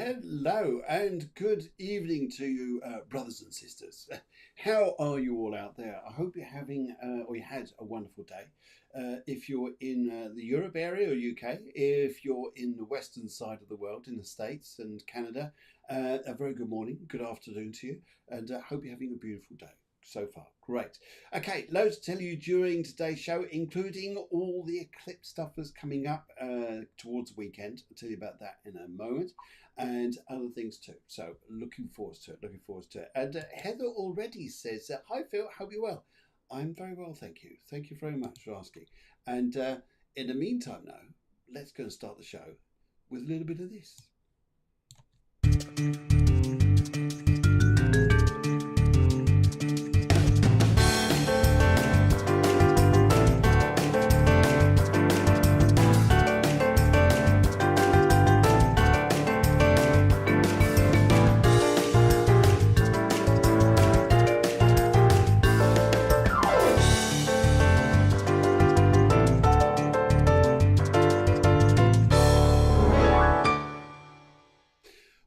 Hello and good evening to you, brothers and sisters. How are you all out there? I hope you're having or you had a wonderful day. If you're in the Europe area or UK, if you're in the western side of the world, in the States and Canada, a very good morning, good afternoon to you, and hope you're having a beautiful day. So far, great. Okay, loads to tell you during today's show, including all the eclipse stuff that's coming up towards the weekend. I'll tell you about that in a moment, and other things too. So looking forward to it. Looking forward to it. And Heather already says, "Hi Phil, hope you're well." I'm very well, thank you. Thank you very much for asking. And in the meantime, now let's go and start the show with a little bit of this.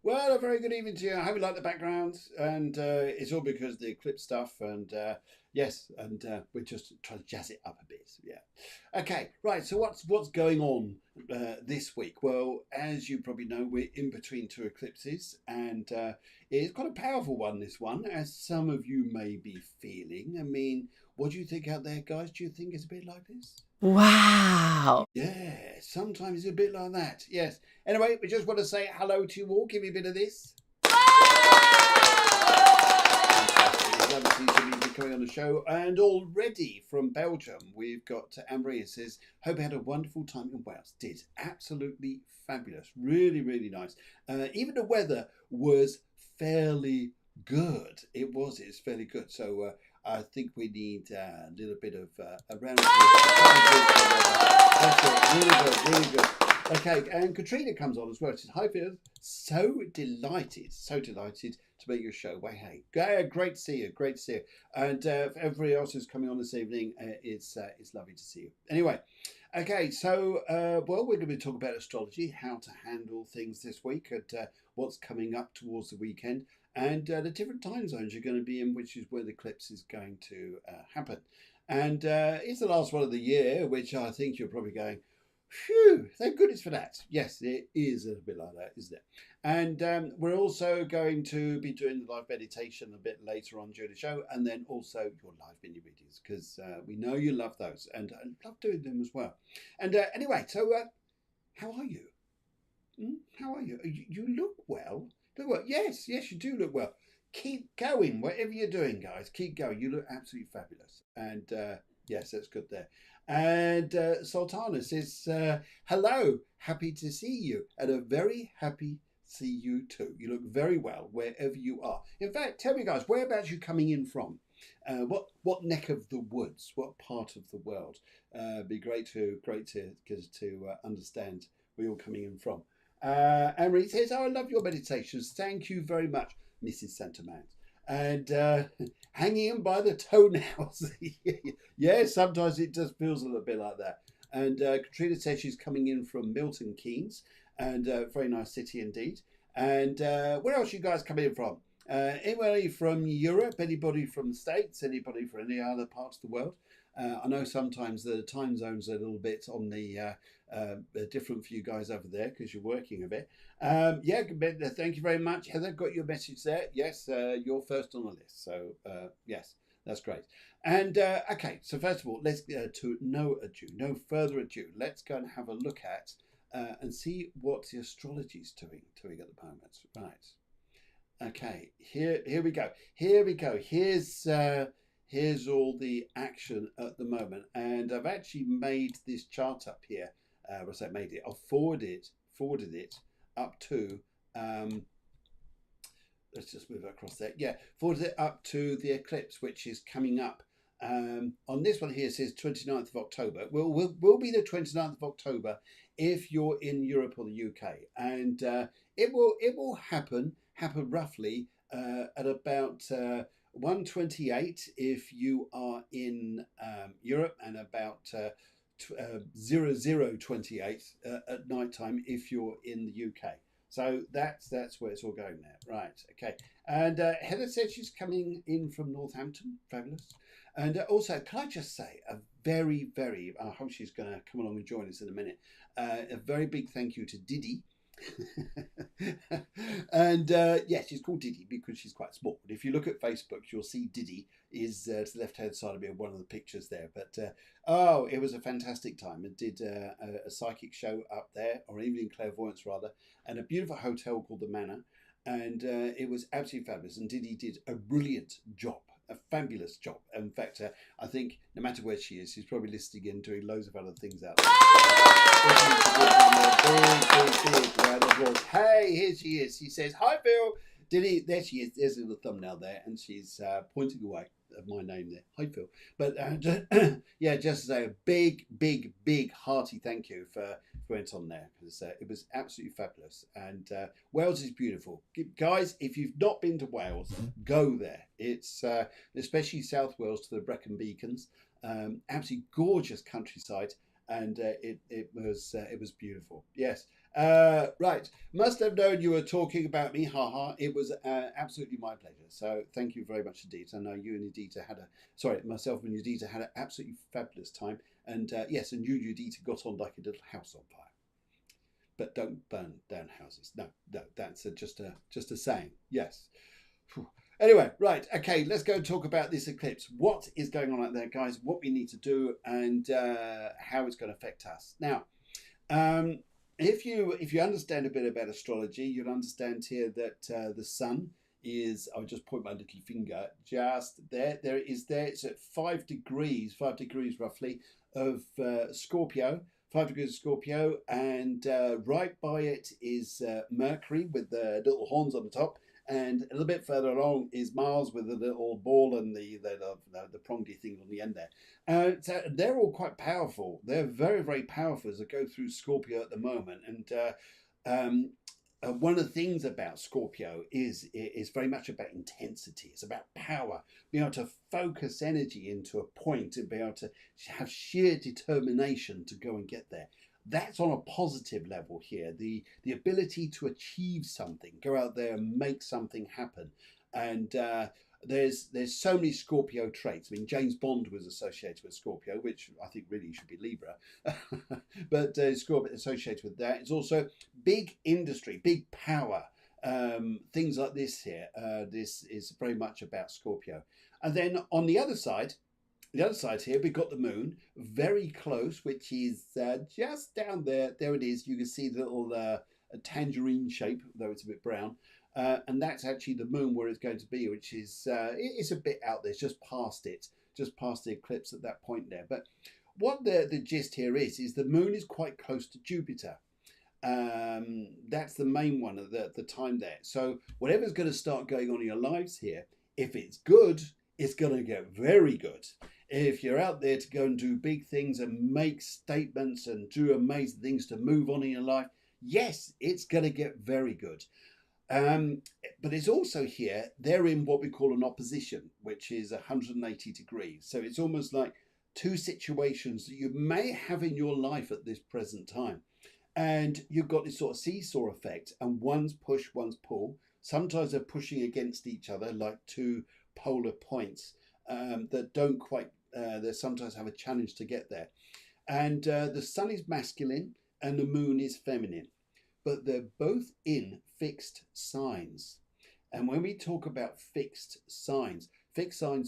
Well, a very good evening to you. I hope you like the background, and it's all because of the eclipse stuff. And yes, and we're just trying to jazz it up a bit. Yeah. Okay, right. So what's going on this week? Well, as you probably know, we're in between two eclipses, and it's quite a powerful one. This one, as some of you may be feeling. I mean, what do you think out there, guys? Do you think it's a bit like this? Wow. Yeah, sometimes it's a bit like that. Yes. Anyway, we just want to say hello to you all. Give me a bit of this. Fantastic. It's lovely to see some of you coming on the show. And already from Belgium, we've got Anne-Marie who says, hope you had a wonderful time in Wales. Did. Absolutely fabulous. Really, really nice. Even the weather was fairly good. It's fairly good. So I think we need a little bit of a round of applause. That's it. Really good, really good. Okay, and Katrina comes on as well. She says, hi, Phil. So delighted to make your show. Well, hey, great to see you, great to see you. And for everybody else who's coming on this evening, it's lovely to see you. Anyway, okay, so, well, we're going to be talking about astrology, how to handle things this week, and what's coming up towards the weekend, and the different time zones you're going to be in, which is where the eclipse is going to happen. And it's the last one of the year, which I think you're probably going, phew, thank goodness for that. Yes, it is a little bit like that, isn't it? And we're also going to be doing the live meditation a bit later on during the show, and then also your live mini readings, because we know you love those, and I love doing them as well. And anyway, so how are you? How are you? You look well. Look well. Yes, you do look well. Keep going, whatever you're doing, guys. Keep going. You look absolutely fabulous. And yes, that's good there. And Sultana says, hello, happy to see you, and a very happy see you too. You look very well wherever you are. In fact, tell me, guys, whereabouts you coming in from? What neck of the woods? What part of the world? Be great to understand where you're coming in from. Anne-Marie says, oh, I love your meditations. Thank you very much, Mrs. Santamant. And hanging in by the toenails. Yeah, sometimes it just feels a little bit like that. And Katrina says she's coming in from Milton Keynes, and very nice city indeed. And where else are you guys coming in from? Anybody from Europe? Anybody from the States? Anybody from any other parts of the world? I know sometimes the time zones are a little bit on the different for you guys over there because you're working a bit. Yeah, thank you very much, Heather. Got your message there. Yes, you're first on the list. So yes, that's great. And okay, so first of all, let's to no further ado. Let's go and have a look at and see what the astrology is doing at the moment. Right. Okay. Here we go. Here's all the action at the moment, and I've actually made this chart up here. I say made it. I've forwarded it up to. Let's just move across there. Yeah, forwarded it up to the eclipse, which is coming up. On this one here, it says 29th of October. Will be the 29th of October if you're in Europe or the UK, and it will happen roughly at about 1:28 if you are in Europe, and about 00:28 at night time if you're in the UK. So that's where it's all going there. Right. Okay. And Heather said she's coming in from Northampton. Fabulous. And also, can I just say a very, very, I hope she's going to come along and join us in a minute. A very big thank you to Diddy. And yes, she's called Diddy because she's quite small. But if you look at Facebook, you'll see Diddy is to the left-hand side of me, one of the pictures there. But oh, it was a fantastic time. It did a psychic show up there, or evening clairvoyance rather, and a beautiful hotel called the Manor. And it was absolutely fabulous. And Diddy did a brilliant job. A fabulous job. In fact, I think no matter where she is, she's probably listening in, doing loads of other things out there. Hey, here she is. She says, "Hi, Phil." Diddy, there she is. There's a little thumbnail there, and she's pointing away at my name there. Hi, Phil. But yeah, just to say a big, big, big hearty thank you for went on there because it was absolutely fabulous. And Wales is beautiful, guys. If you've not been to Wales, go there. It's especially South Wales to the Brecon Beacons. Absolutely gorgeous countryside, and it was beautiful. Yes. Right. Must have known you were talking about me. Haha. It was absolutely my pleasure. So thank you very much indeed. I know you and Edita myself and Edita had an absolutely fabulous time. And yes, and you, Edita, got on like a little house on fire. But don't burn down houses. No, that's just a saying. Yes. Whew. Anyway, right, okay, let's go and talk about this eclipse. What is going on out there, guys? What we need to do, and how it's going to affect us. Now, if you understand a bit about astrology, you'll understand here that the sun is, I'll just point my little finger just there. There it is there. It's at 5 degrees roughly of Scorpio. 5 degrees of Scorpio, and right by it is Mercury with the little horns on the top. And a little bit further along is Mars with the little ball and the prongy thing on the end there. So they're all quite powerful. They're very, very powerful as they go through Scorpio at the moment. And one of the things about Scorpio is very much about intensity. It's about power, being able to focus energy into a point and be able to have sheer determination to go and get there. That's on a positive level here. The ability to achieve something, go out there and make something happen. And there's so many Scorpio traits. I mean, James Bond was associated with Scorpio, which I think really should be Libra. But Scorpio associated with that. It's also big industry, big power. Things like this here. This is very much about Scorpio. And then on the other side here, we've got the moon very close, which is just down there. There it is. You can see the little tangerine shape, though it's a bit brown. And that's actually the moon where it's going to be, which is it's a bit out there. It's just past it, just past the eclipse at that point there. But what the gist here is the moon is quite close to Jupiter. That's the main one at the time there. So whatever's going to start going on in your lives here, if it's good, it's going to get very good. If you're out there to go and do big things and make statements and do amazing things to move on in your life, yes, it's going to get very good. But it's also here, they're in what we call an opposition, which is 180 degrees. So it's almost like two situations that you may have in your life at this present time. And you've got this sort of seesaw effect, and one's push, one's pull. Sometimes they're pushing against each other like two polar points that don't quite, they sometimes have a challenge to get there. And the sun is masculine and the moon is feminine, but they're both in fixed signs. And when we talk about fixed signs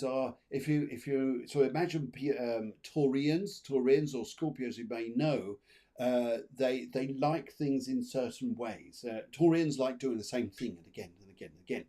are, if you so imagine Taurians or Scorpios, you may know, they like things in certain ways. Taurians like doing the same thing and again and again and again.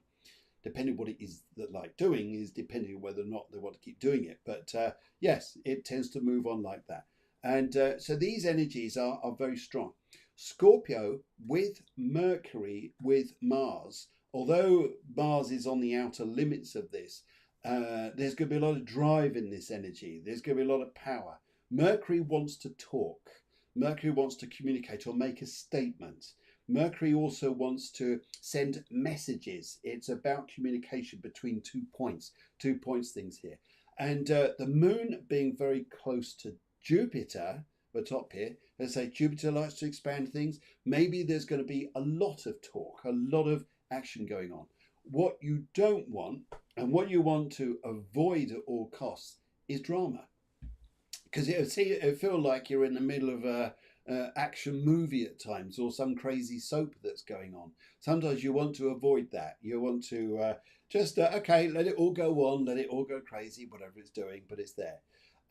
Depending on what it is that like doing is depending on whether or not they want to keep doing it. But yes, it tends to move on like that. And so these energies are very strong. Scorpio with Mercury, with Mars, although Mars is on the outer limits of this, there's going to be a lot of drive in this energy. There's going to be a lot of power. Mercury wants to talk. Mercury wants to communicate or make a statement. Mercury also wants to send messages. It's about communication between 2 points things here. And the moon being very close to Jupiter, the top here. Let's say Jupiter likes to expand things. Maybe there's going to be a lot of talk, a lot of action going on. What you don't want and what you want to avoid at all costs is drama. Because it'll feel like you're in the middle of a action movie at times, or some crazy soap that's going on. Sometimes you want to avoid that. You want to just okay, let it all go on, let it all go crazy, whatever it's doing, but it's there.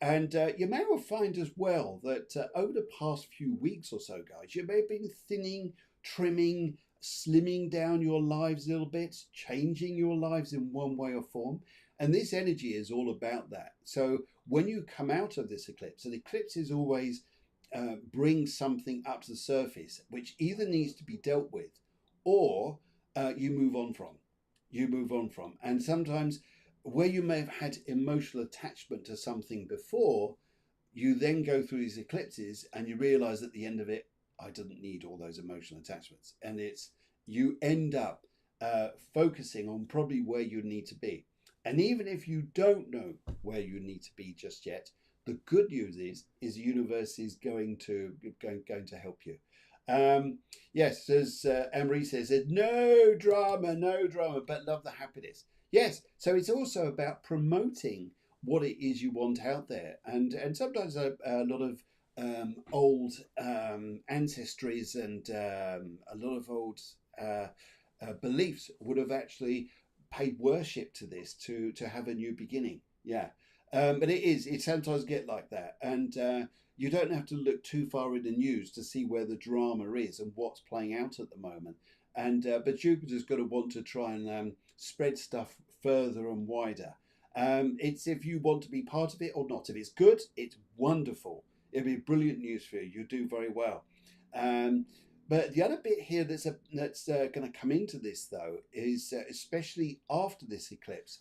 And you may well find as well that over the past few weeks or so, guys, you may have been thinning, trimming, slimming down your lives a little bit, changing your lives in one way or form. And this energy is all about that. So when you come out of this eclipse, an eclipse is always bring something up to the surface, which either needs to be dealt with or you move on from. You move on from. And sometimes where you may have had emotional attachment to something before, you then go through these eclipses and you realize at the end of it, I didn't need all those emotional attachments. And you end up focusing on probably where you need to be. And even if you don't know where you need to be just yet, the good news is the universe is going to help you. Yes, as Anne-Marie says, no drama, but love the happiness. Yes, so it's also about promoting what it is you want out there, and sometimes a lot of old ancestries and a lot of old beliefs would have actually paid worship to this to have a new beginning. Yeah. But it sometimes get like that. And you don't have to look too far in the news to see where the drama is and what's playing out at the moment. And but Jupiter's going to want to try and spread stuff further and wider. It's if you want to be part of it or not. If it's good, it's wonderful. It'll be brilliant news for you. You do very well. But the other bit here that's going to come into this, though, is especially after this eclipse,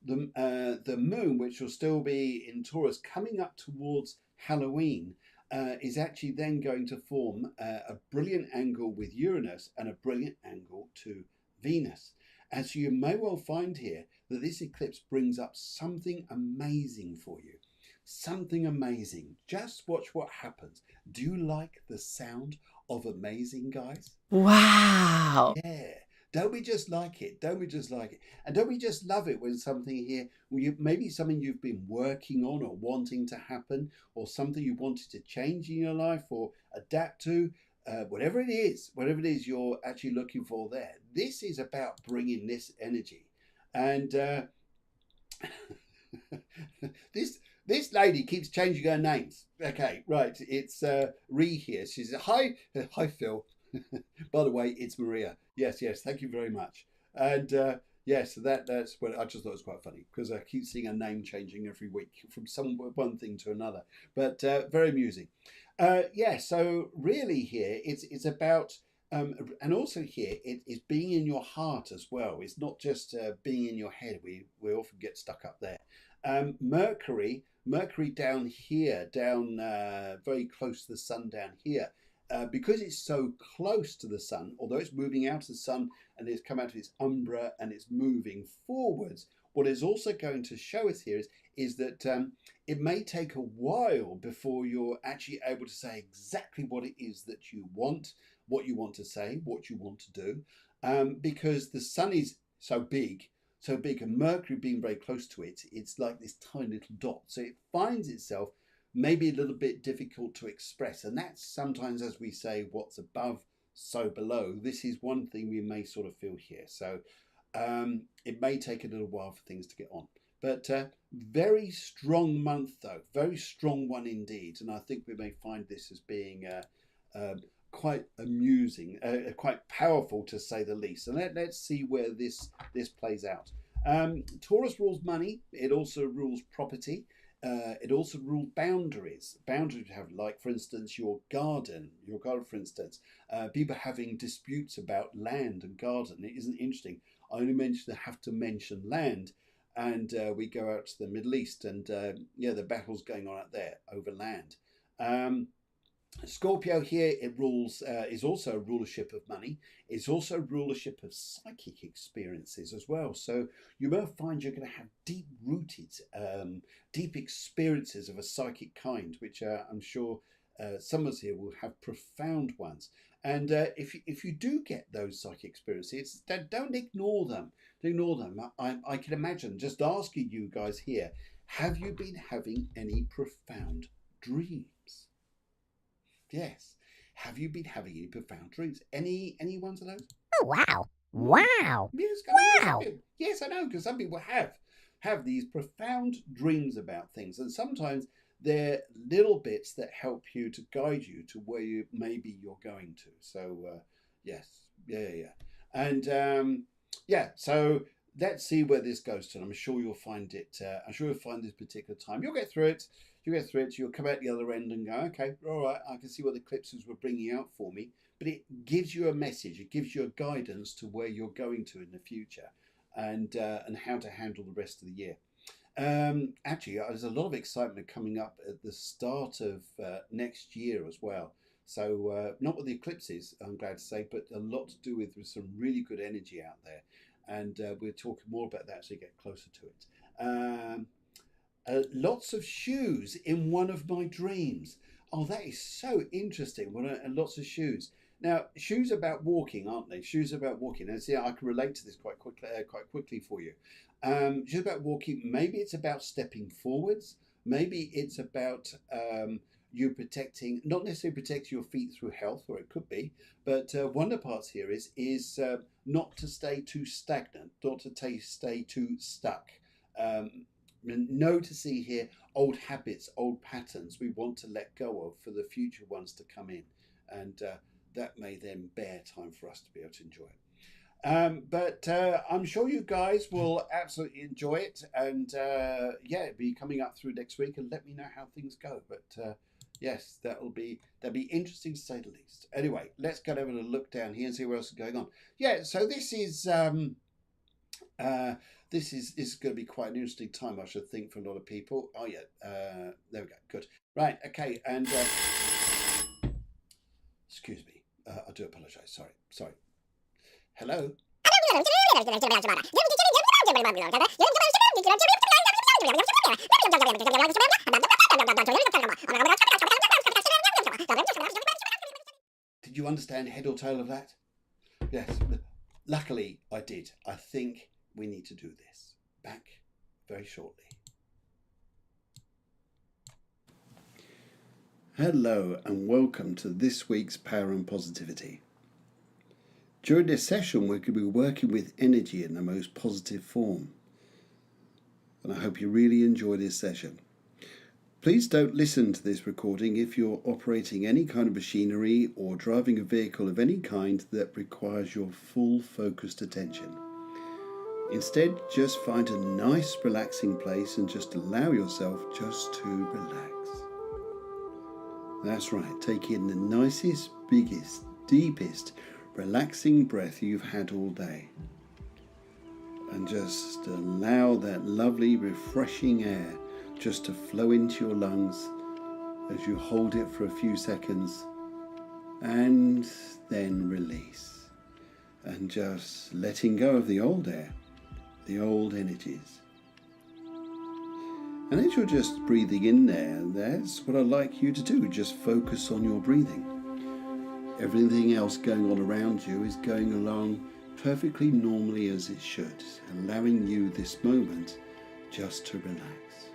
the moon, which will still be in Taurus, coming up towards Halloween, is actually then going to form a brilliant angle with Uranus and a brilliant angle to Venus. And so you may well find here that this eclipse brings up something amazing for you. Something amazing. Just watch what happens. Do you like the sound of amazing, guys? Wow. Yeah. Don't we just like it? Don't we just like it? And don't we just love it when something here, maybe something you've been working on or wanting to happen, or something you wanted to change in your life or adapt to, whatever it is you're actually looking for there. This is about bringing this energy. And this lady keeps changing her names. Okay, right. It's Ree here. She says, hi, Phil. By the way, it's Maria. Yes, thank you very much. And yes, that's what I just thought it was quite funny because I keep seeing a name changing every week from one thing to another. But very amusing. Yeah, so really here it's about and also here it's being in your heart as well. It's not just being in your head. We often get stuck up there. Mercury down here, down very close to the sun down here. Because it's so close to the sun, although it's moving out of the sun and it's come out of its umbra and it's moving forwards, what it's also going to show us here is that it may take a while before you're actually able to say exactly what it is that you want, what you want to say, what you want to do, because the sun is so big, and Mercury being very close to it, it's like this tiny little dot. So it finds itself maybe a little bit difficult to express. And that's sometimes, as we say, what's above, so below. This is one thing we may sort of feel here. So it may take a little while for things to get on. But very strong month, though. Very strong one indeed. And I think we may find this as being quite amusing, quite powerful to say the least. And let's see where this plays out. Taurus rules money. It also rules property. It also rules boundaries. Boundaries you have, like, for instance, your garden, for instance. People having disputes about land and garden. It isn't interesting. I only have to mention land, and we go out to the Middle East, and the battle's going on out there over land. Scorpio here, it rules, is also a rulership of money. It's also rulership of psychic experiences as well. So you may find you're going to have deep-rooted, deep experiences of a psychic kind, which I'm sure some of us here will have profound ones. And if you do get those psychic experiences, don't ignore them. Don't ignore them. I can imagine just asking you guys here, have you been having any profound dreams? Yes. Have you been having any profound dreams? Any ones of those? Oh, wow. Wow. Yes, Wow. Yes, I know, because some people have these profound dreams about things, and sometimes they're little bits that help you to guide you to where you're going to. So yes, yeah, and yeah. So let's see where this goes to. I'm sure you'll find it. I'm sure you'll find this particular time. You'll get through it. You'll get through it. You'll come out the other end and go, okay, all right. I can see what the eclipses were bringing out for me. But it gives you a message. It gives you a guidance to where you're going to in the future, and how to handle the rest of the year. Actually, there's a lot of excitement coming up at the start of next year as well. So not with the eclipses, I'm glad to say, but a lot to do with some really good energy out there, and we'll talk more about that as we get closer to it. Lots of shoes in one of my dreams. Oh, that is so interesting. Lots of shoes. Now, shoes about walking, aren't they? Shoes about walking. And see, I can relate to this quite quickly for you. Shoes about walking. Maybe it's about stepping forwards. Maybe it's about you protecting, not necessarily protecting your feet through health, or it could be. But one of the parts here is not to stay too stagnant, not to stay too stuck. No to see here old habits, old patterns we want to let go of for the future ones to come in, and that may then bear time for us to be able to enjoy it. But I'm sure you guys will absolutely enjoy it, and yeah, be coming up through next week, and let me know how things go. But yes, that'll be interesting to say the least. Anyway, let's go over and look down here and see what else is going on. Yeah, so this is going to be quite an interesting time, I should think, for a lot of people. Oh yeah, there we go. Good. Right. Okay. And excuse me. I do apologise. Sorry. Hello. Did you understand head or tail of that? Yes. Luckily, I did. I think we need to do this. Back very shortly. Hello and welcome to this week's Power and Positivity. During this session, we're going to be working with energy in the most positive form. And I hope you really enjoy this session. Please don't listen to this recording if you're operating any kind of machinery or driving a vehicle of any kind that requires your full focused attention. Instead, just find a nice relaxing place and just allow yourself just to relax. That's right, take in the nicest, biggest, deepest, relaxing breath you've had all day. And just allow that lovely, refreshing air just to flow into your lungs as you hold it for a few seconds and then release. And just letting go of the old air, the old energies. And as you're just breathing in there, that's what I'd like you to do. Just focus on your breathing. Everything else going on around you is going along perfectly normally as it should, allowing you this moment just to relax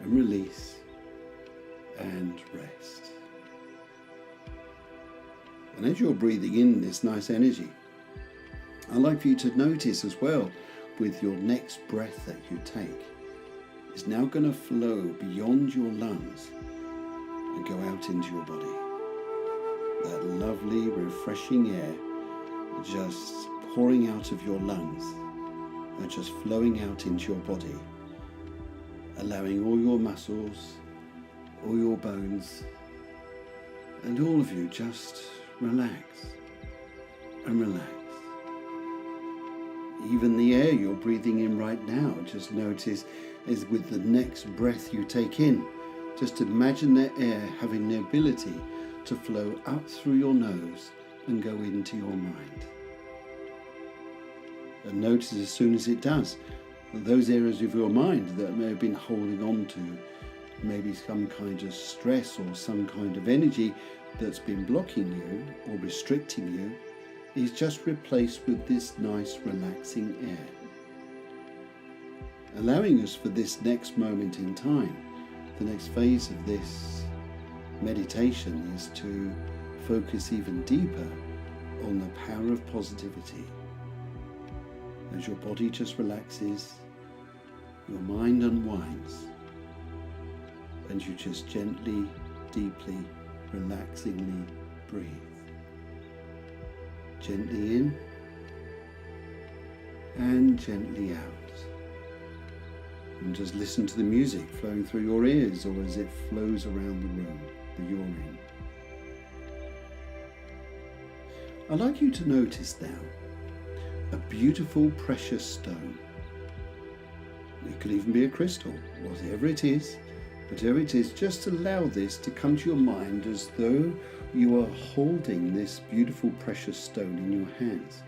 and release and rest. And as you're breathing in this nice energy, I'd like for you to notice as well, with your next breath that you take, is now going to flow beyond your lungs and go out into your body. That lovely, refreshing air just pouring out of your lungs and just flowing out into your body, allowing all your muscles, all your bones, and all of you just relax and relax. Even the air you're breathing in right now, just notice is with the next breath you take in, just imagine that air having the ability to flow up through your nose and go into your mind. And notice as soon as it does, those areas of your mind that may have been holding on to maybe some kind of stress or some kind of energy that's been blocking you or restricting you is just replaced with this nice relaxing air. Allowing us for this next moment in time, the next phase of this meditation is to focus even deeper on the power of positivity. As your body just relaxes, your mind unwinds, and you just gently, deeply, relaxingly breathe. Gently in and gently out. And just listen to the music flowing through your ears or as it flows around the room that you're in. I'd like you to notice now a beautiful precious stone. It could even be a crystal, whatever it is, just allow this to come to your mind as though you are holding this beautiful precious stone in your hands.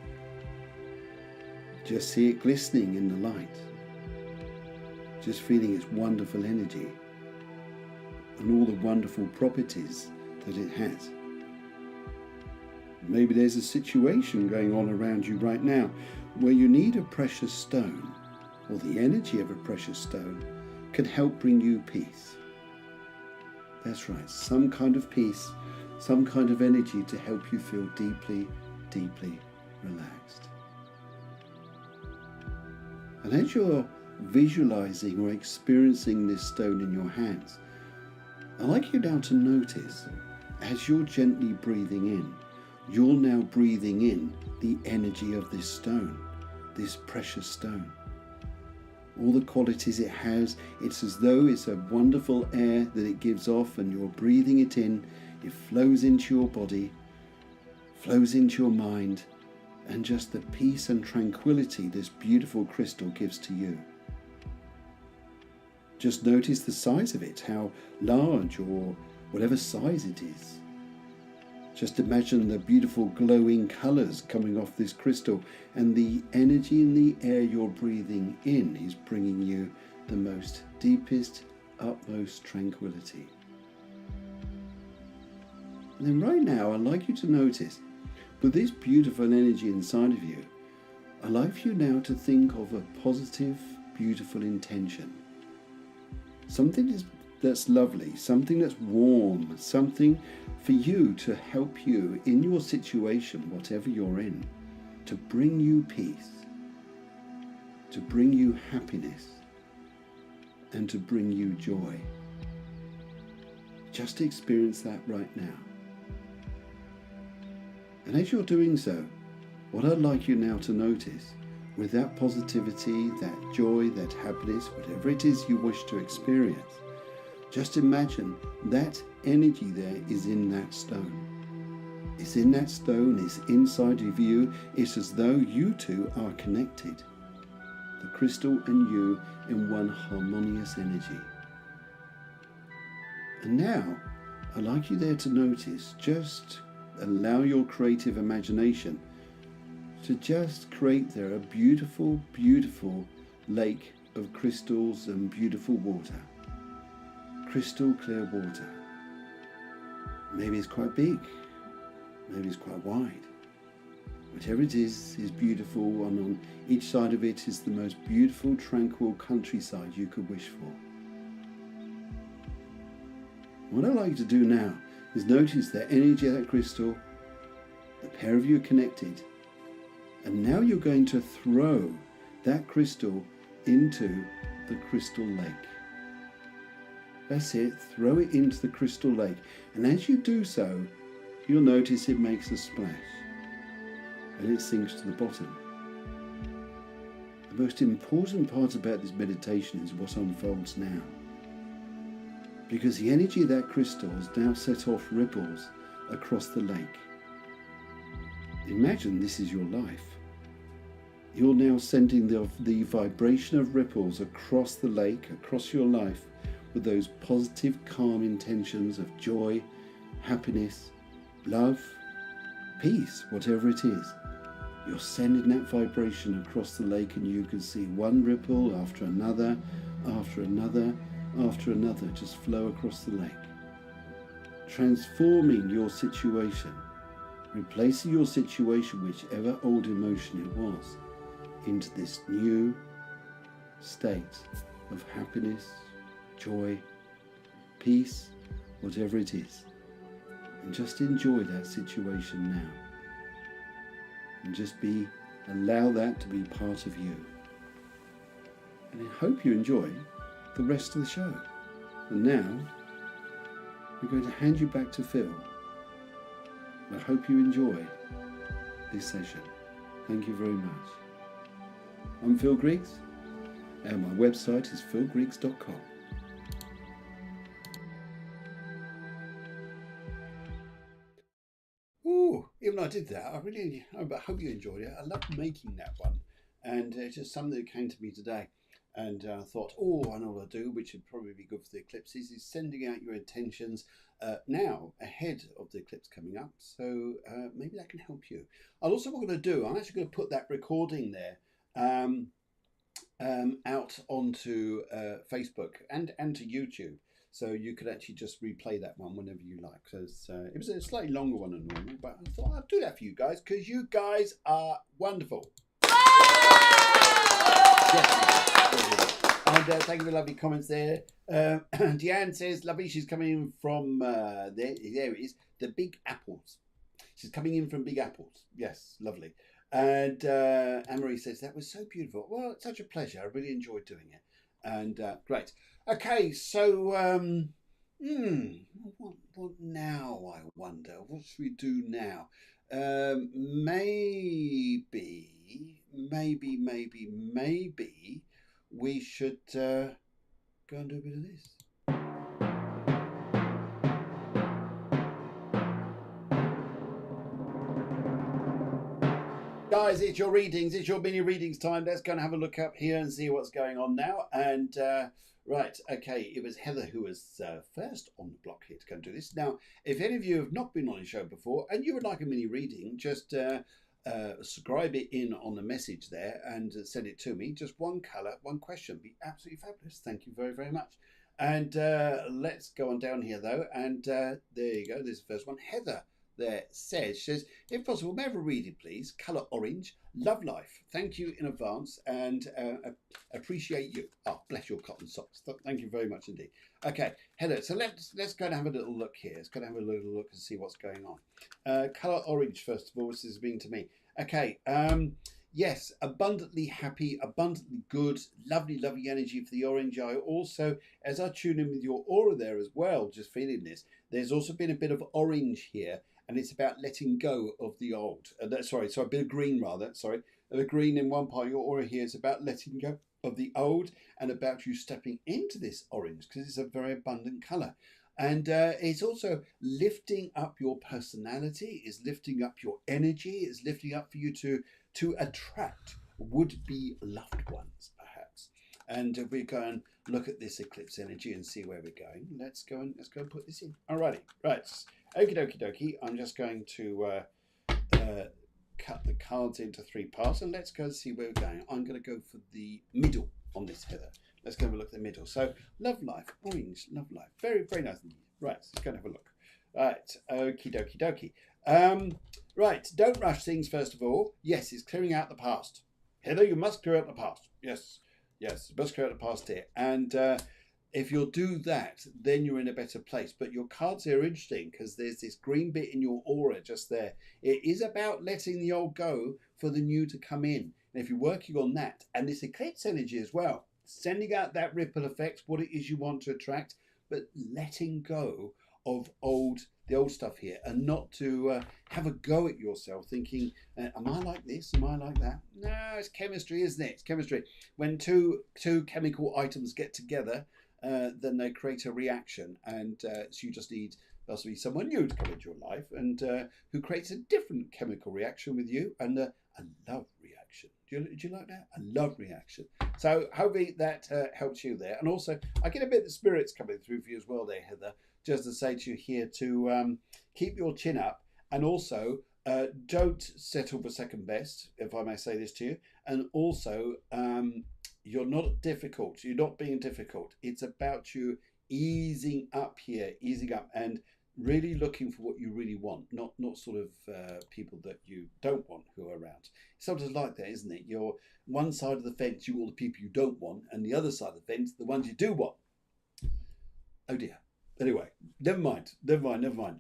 Just see it glistening in the light. Just feeling its wonderful energy and all the wonderful properties that it has. Maybe there's a situation going on around you right now where you need a precious stone, or the energy of a precious stone can help bring you peace. That's right, some kind of peace, some kind of energy to help you feel deeply, deeply relaxed. And as you're visualizing or experiencing this stone in your hands, I'd like you now to notice, as you're gently breathing in, you're now breathing in the energy of this stone, this precious stone. All the qualities it has, it's as though it's a wonderful air that it gives off, and you're breathing it in. It flows into your body, flows into your mind, and just the peace and tranquility this beautiful crystal gives to you. Just notice the size of it, how large or whatever size it is. Just imagine the beautiful glowing colours coming off this crystal, and the energy in the air you're breathing in is bringing you the most deepest, utmost tranquility. And then right now, I'd like you to notice, with this beautiful energy inside of you, I'd like for you now to think of a positive, beautiful intention. Something that's lovely, something that's warm, something for you to help you in your situation, whatever you're in, to bring you peace, to bring you happiness, and to bring you joy. Just experience that right now. And as you're doing so, what I'd like you now to notice, with that positivity, that joy, that happiness, whatever it is you wish to experience, just imagine that energy there is in that stone. It's in that stone, it's inside of you. It's as though you two are connected. The crystal and you in one harmonious energy. And now, I'd like you there to notice, just allow your creative imagination to just create there a beautiful, beautiful lake of crystals and beautiful water. Crystal clear water. Maybe it's quite big, maybe it's quite wide. Whatever it is beautiful, and on each side of it is the most beautiful, tranquil countryside you could wish for. What I'd like you to do now is notice the energy of that crystal, the pair of you are connected, and now you're going to throw that crystal into the crystal lake. That's it, throw it into the crystal lake. And as you do so, you'll notice it makes a splash and it sinks to the bottom. The most important part about this meditation is what unfolds now. Because the energy of that crystal has now set off ripples across the lake. Imagine this is your life. You're now sending the vibration of ripples across the lake, across your life, with those positive, calm intentions of joy, happiness, love, peace, whatever it is. You're sending that vibration across the lake, and you can see one ripple after another, after another just flow across the lake, transforming your situation, replacing your situation, whichever old emotion it was, into this new state of happiness, joy, peace, whatever it is. And just enjoy that situation now. And just allow that to be part of you. And I hope you enjoy the rest of the show. And now, I'm going to hand you back to Phil. I hope you enjoy this session. Thank you very much. I'm Phil Griggs, and my website is philgriggs.com. Ooh, even though I did that, I hope you enjoyed it. I loved making that one. And it's just something that came to me today. And I thought, I know what I'll do, which would probably be good for the eclipses, is sending out your intentions now ahead of the eclipse coming up. So maybe that can help you. What I'm going to do, I'm actually going to put that recording there out onto Facebook and to YouTube. So you could actually just replay that one whenever you like. Because it was a slightly longer one than normal, but I thought I'd do that for you guys because you guys are wonderful. And thank you for lovely comments there. Deanne says, lovely, she's coming in from, there it is, the Big Apples. She's coming in from Big Apples. Yes, lovely. And Anne-Marie says, that was so beautiful. Well, it's such a pleasure. I really enjoyed doing it. And great. Okay, so, what now, I wonder? What should we do now? Maybe we should go and do a bit of this. Guys, it's your readings. It's your mini readings time. Let's go and have a look up here and see what's going on now. And right, okay, it was Heather who was first on the block here to go and do this. Now, if any of you have not been on the show before and you would like a mini reading, just scribe it in on the message there and send it to me. Just one colour, one question. Be absolutely fabulous. Thank you very, very much. And let's go on down here though. And there you go. There's the first one. Heather there says, if possible, may I have a reading, please? Colour orange. Love life. Thank you in advance and appreciate you. Oh, bless your cotton socks. Thank you very much indeed. Okay, Heather. So let's go and have a little look here. Let's go and have a little look and see what's going on. Colour orange, first of all. This has been to me. Okay. Yes, abundantly happy, abundantly good, lovely, lovely energy for the orange. I also, as I tune in with your aura there as well, just feeling this, there's also been a bit of orange here, and it's about letting go of the old. Sorry, a bit of green rather, sorry. The green in one part of your aura here is about letting go of the old and about you stepping into this orange because it's a very abundant colour. And it's also lifting up your personality, it's lifting up your energy, it's lifting up for you to attract would-be loved ones, perhaps. And we go and look at this eclipse energy and see where we're going. Let's go and put this in. Alrighty, right. Okie dokie dokie. I'm just going to cut the cards into 3 parts and let's go and see where we're going. I'm going to go for the middle on this, Heather. Let's go and look at the middle. So, love life, orange, love life. Very, very nice. Right, let's go and have a look. Right, okie dokie dokie. Right, don't rush things first of all. Yes, it's clearing out the past. Heather, you must clear out the past. Yes, you must clear out the past here. And if you'll do that, then you're in a better place. But your cards here are interesting because there's this green bit in your aura just there. It is about letting the old go for the new to come in. And if you're working on that, and this eclipse energy as well, sending out that ripple effect, what it is you want to attract, but letting go of the old stuff here and not to have a go at yourself thinking, am I like this? Am I like that? No, it's chemistry, isn't it? It's chemistry. When two chemical items get together, then they create a reaction. And so you just need possibly someone new to come into your life and who creates a different chemical reaction with you and a love reaction. Do you like that? A love reaction. So hopefully that helps you there. And also, I get a bit of the spirits coming through for you as well there, Heather. Just to say to you here to keep your chin up and also don't settle for second best, if I may say this to you. And also you're not difficult. You're not being difficult. It's about you easing up here, easing up, and really looking for what you really want, not sort of people that you don't want who are around. It's sometimes like that, isn't it? You're one side of the fence, you all the people you don't want, and the other side of the fence, the ones you do want. Oh dear. Anyway, never mind.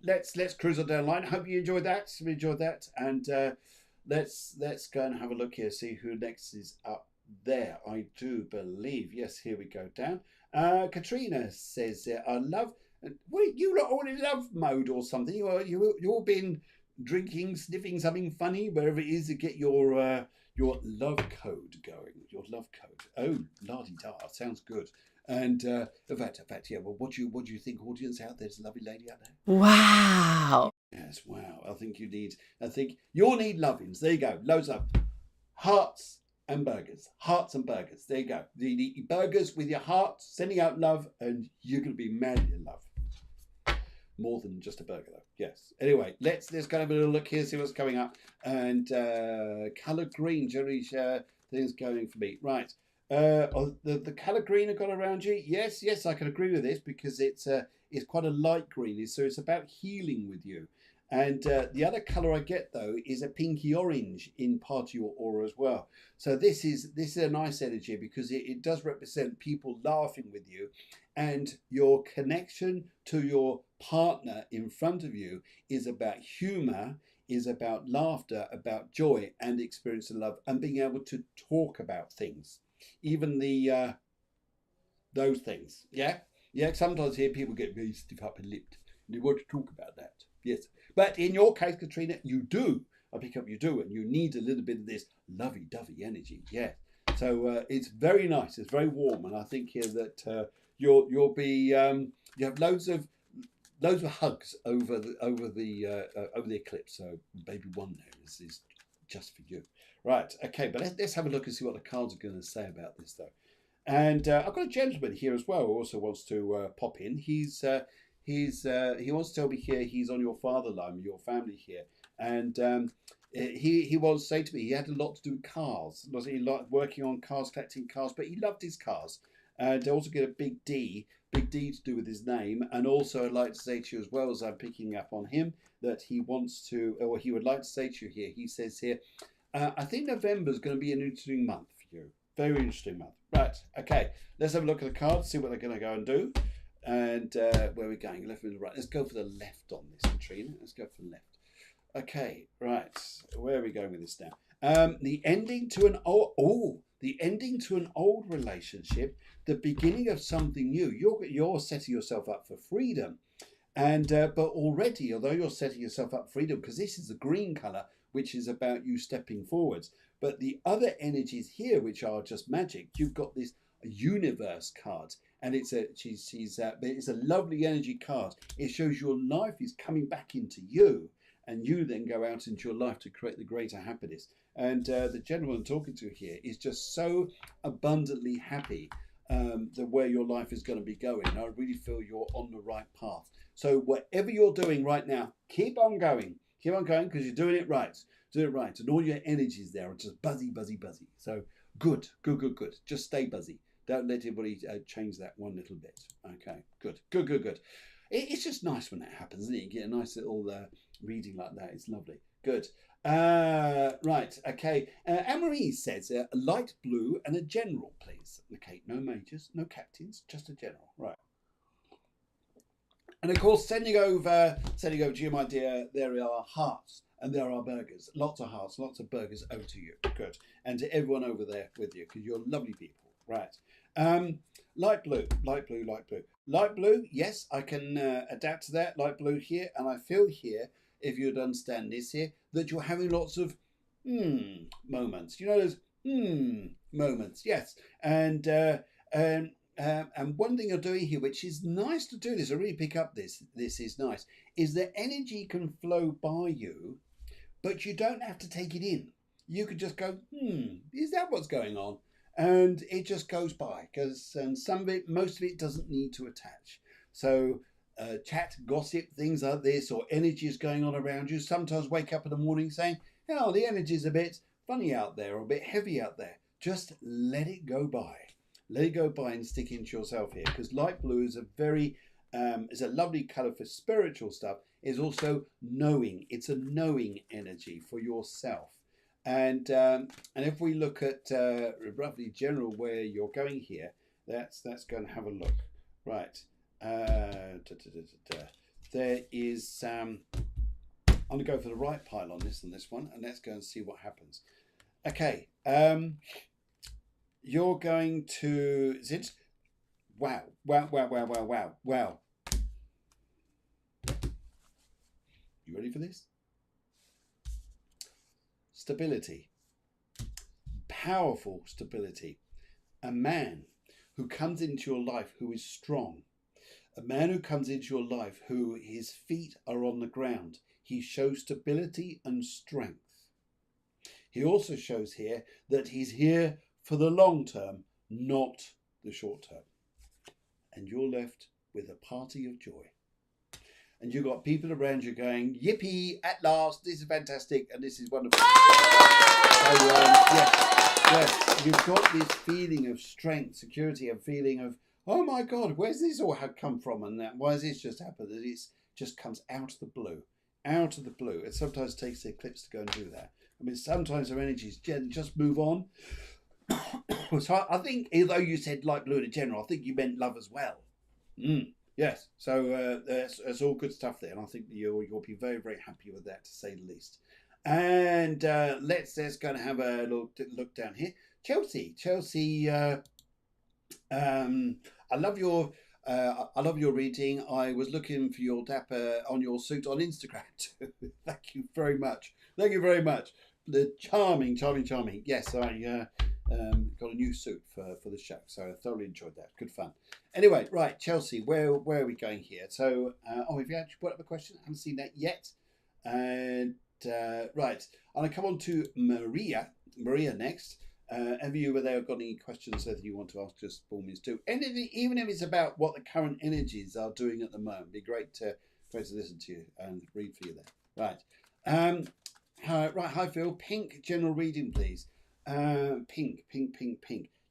Let's cruise on down the line. Hope you enjoyed that. We enjoyed that, and let's go and have a look here. See who next is up there. I do believe. Yes, here we go down. Katrina says, "I love." Well, you lot all in love mode or something. You all been drinking, sniffing something funny wherever it is to get your love code going. Your love code. Oh, la di da. Sounds good. And in fact, yeah. Well, what do you think, audience out there? There's a lovely lady out there. Wow. Yes, wow. I think you'll need lovings. There you go. Loads of hearts and burgers. Hearts and burgers. There you go. You eat burgers with your heart, sending out love, and you're going to be mad in love. More than just a burger, though. Yes. Anyway, let's go have a little look here, see what's coming up. And colour green, generally things going for me. Right. The colour green I've got around you. Yes, I can agree with this because it's quite a light green, so it's about healing with you. And the other colour I get though is a pinky orange in part of your aura as well. So this is a nice energy because it does represent people laughing with you, and your connection to your partner in front of you is about humour, is about laughter, about joy and experiencing love, and being able to talk about things, even the those things. Yeah. Sometimes here people get very stiff upper lipped. They want to talk about that. Yes, but in your case, Katrina, you do. I pick up you do, and you need a little bit of this lovey-dovey energy. Yeah. So it's very nice. It's very warm, and I think here that you'll be you have loads of hugs over the eclipse. So maybe one there is just for you. Right. Okay, but let's have a look and see what the cards are going to say about this, though. And I've got a gentleman here as well who also wants to pop in. He wants to tell me here he's on your father line, your family here, and he wants to say to me he had a lot to do with cars. He liked working on cars, collecting cars, but he loved his cars. And I also get a big D to do with his name. And also I'd like to say to you, as well as I'm picking up on him, that he wants to, or he would like to say to you here, he says here, I think November is going to be an interesting month for you. Very interesting month. Right, okay, let's have a look at the cards, see what they're going to go and do. And where are we going? Left, middle, right. Let's go for the left on this, Katrina. Let's go for the left. Okay, right. Where are we going with this now? The ending to an old relationship, the beginning of something new. You're setting yourself up for freedom, and but already, although you're setting yourself up for freedom, because this is the green color, which is about you stepping forwards. But the other energies here, which are just magic, you've got this universe card. And it's a lovely energy card. It shows your life is coming back into you, and you then go out into your life to create the greater happiness. And the gentleman I'm talking to here is just so abundantly happy that where your life is going to be going. And I really feel you're on the right path. So whatever you're doing right now, keep on going. Keep on going because you're doing it right. Do it right. And all your energies there are just buzzy. So good. Just stay buzzy. Don't let anybody change that one little bit. Okay, good. It's just nice when that happens, isn't it? You get a nice little reading like that. It's lovely. Good. Right, okay. Anne-Marie says a light blue and a general, please. Okay, no majors, no captains, just a general. Right. And of course, sending over to you, my dear, there are hearts and there are burgers. Lots of hearts, lots of burgers over to you. Good. And to everyone over there with you, because you're lovely people. Right. Light blue. Light blue, yes, I can adapt to that. Light blue here. And I feel here, if you'd understand this here, that you're having lots of moments. You know those moments, yes. And one thing you're doing here, which is nice to do this, I really pick up this is nice, is that energy can flow by you, but you don't have to take it in. You could just go, is that what's going on? And it just goes by, because some of it, most of it doesn't need to attach. So chat, gossip, things like this, or energy is going on around you. Sometimes wake up in the morning saying, oh, the energy is a bit funny out there, or a bit heavy out there. just let it go by. Let it go by and stick into yourself here, because light blue is a very is a lovely color for spiritual stuff. It's also knowing. It's a knowing energy for yourself. And if we look at roughly general where you're going here, that's going to have a look. Right. There is. I'm going to go for the right pile on this one, and let's go and see what happens. Okay. You're going to. Is it? Wow. You ready for this? Stability. Powerful stability. A man who comes into your life who is strong. A man who comes into your life who his feet are on the ground. He shows stability and strength. He also shows here that he's here for the long term, not the short term. And you're left with a party of joy. And you've got people around you going, yippee, at last, this is fantastic, and this is wonderful. So, yes, you've got this feeling of strength, security, a feeling of, oh my God, where's this all come from? And why has this just happened? And it just comes out of the blue. Out of the blue. It sometimes takes the eclipse to go and do that. I mean, sometimes our energies just move on. So I think, although you said light blue in general, I think you meant love as well. Yes, so that's all good stuff there, and I think you'll be very, very happy with that, to say the least. And let's go and have a look down here. Chelsea, I love your reading. I was looking for your dapper on your suit on Instagram too. Thank you very much. The charming. Yes, I got a new suit for the show, so I thoroughly enjoyed that. Good fun. Anyway, right, Chelsea, where are we going here? So, have you actually put up a question? I haven't seen that yet. And right, I'm going to come on to Maria next. Have you over there got any questions that you want to ask, just by all means do. Even if it's about what the current energies are doing at the moment, it'd be great to listen to you and read for you there. Right. Hi Phil. Pink general reading, please. Pink.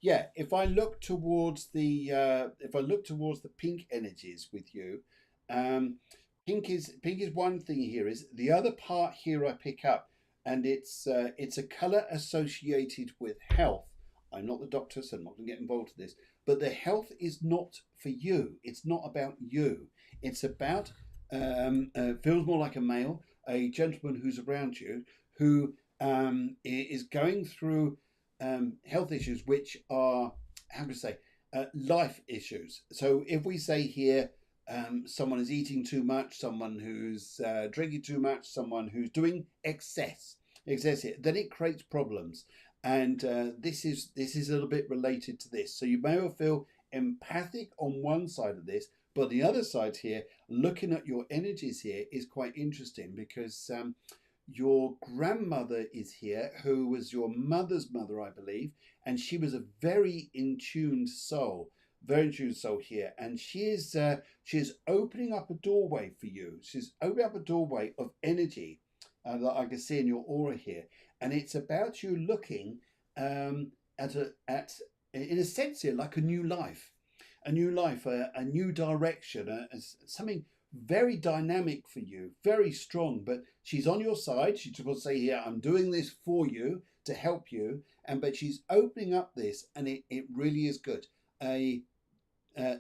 Yeah. If I look towards the pink energies with you, pink is one thing here. Is the other part here I pick up, and it's a color associated with health. I'm not the doctor, so I'm not going to get involved in this. But the health is not for you. It's not about you. It's about feels more like a male, a gentleman who's around you who is going through health issues, which are, how can I say, life issues. So if we say here, someone is eating too much, someone who's drinking too much, someone who's doing excess here, then it creates problems. And this is a little bit related to this. So you may well feel empathic on one side of this, but the other side here, looking at your energies here, is quite interesting, because your grandmother is here, who was your mother's mother, I believe, and she was a very in tuned soul here, and she is opening up a doorway for you. She's opening up a doorway of energy that I can see in your aura here, and it's about you looking at in a sense here, like a new life, a new direction, something very dynamic for you, very strong. But she's on your side. She will say here, I'm doing this for you to help you, but she's opening up this, and it really is good. A